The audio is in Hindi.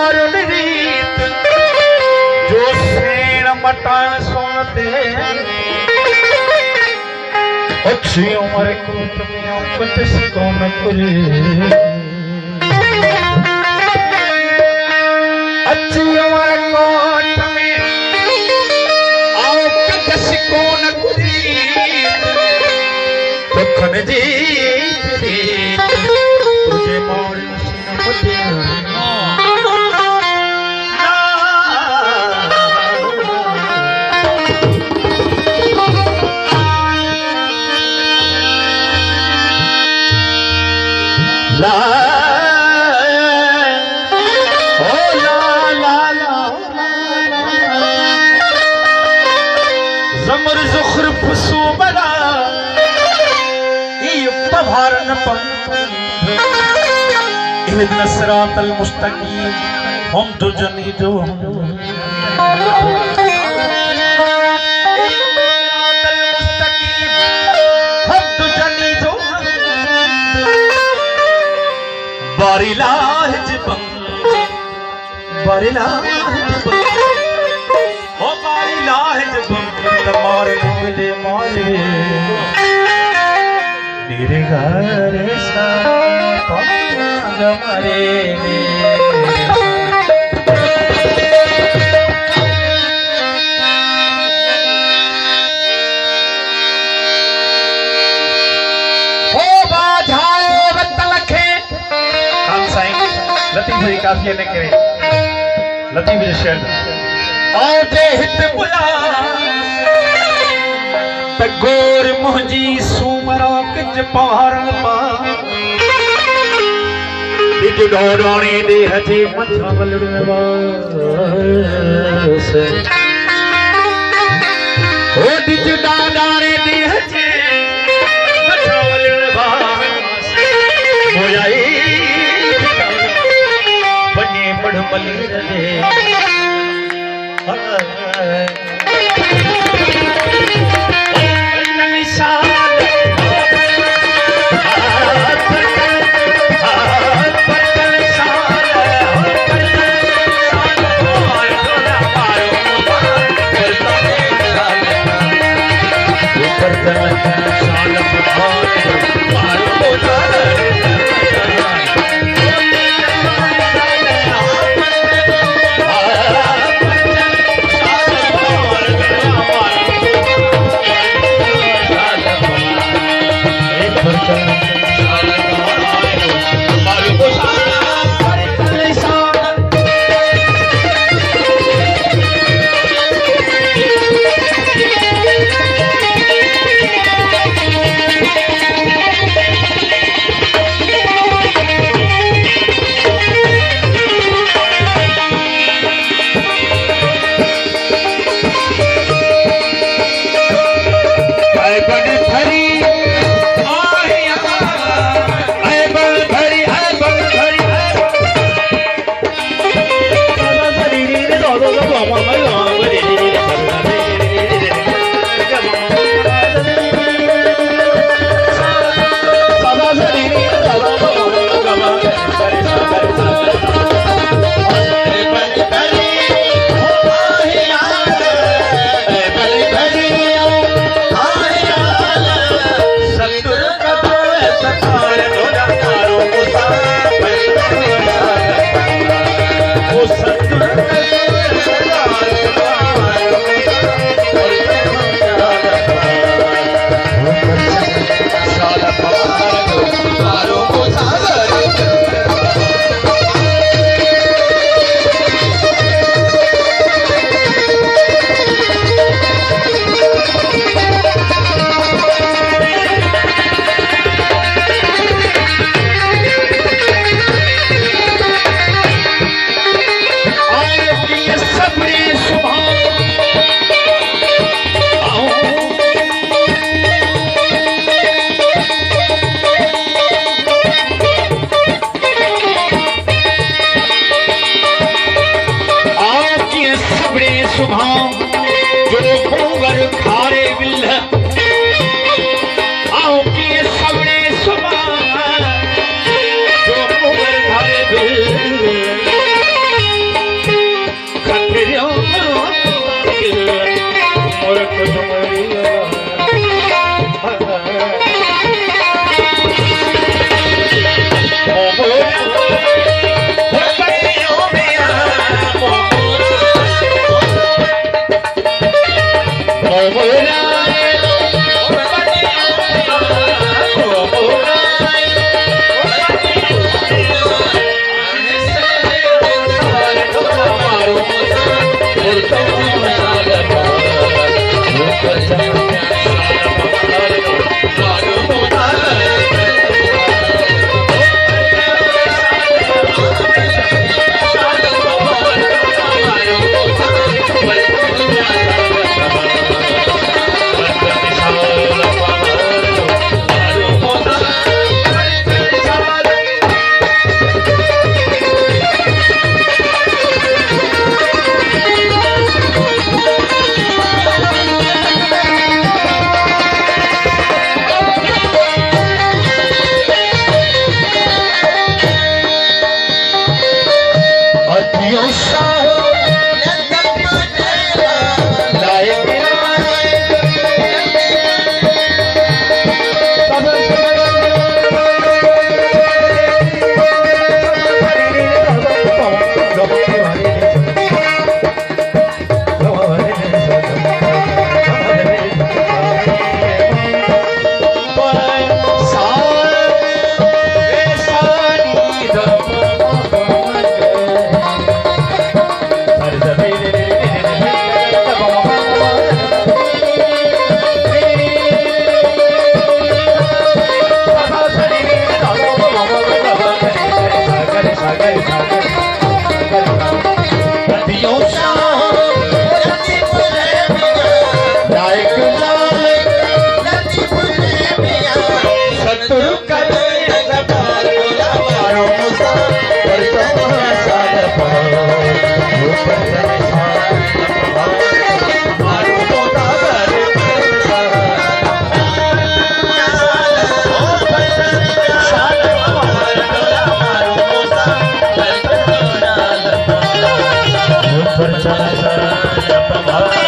मारण रीत जो सेण मटान सोनते अच्छी उम्र को तुम्हें औकत से कौन करे अच्छी उम्र को तुम्हें औकत से कौन करे तो खन जी तुझे मार ला ओ ला ला ला ज़मर ज़ुख्र फुसू बला ये पभारन पम इहदिना सिरातल मुस्तकीम हम तो जनी जो बारिला जबं बारिला ओ बारिला जबं तमारे मिले मारे मेरे घर सा पंग मरे लतीफ जी काफिया ने करे लतीफ जी शेर आओ जे हित बुला त गोर मुंहिंजी सूमरा किच पहारण पा दिज डोड़ाणी दे हजे मथा वलड़न वास ओ दिज डाडाणे दे हजे मथा वलड़न वास मोयाई बने बड़ मली रहे Percaya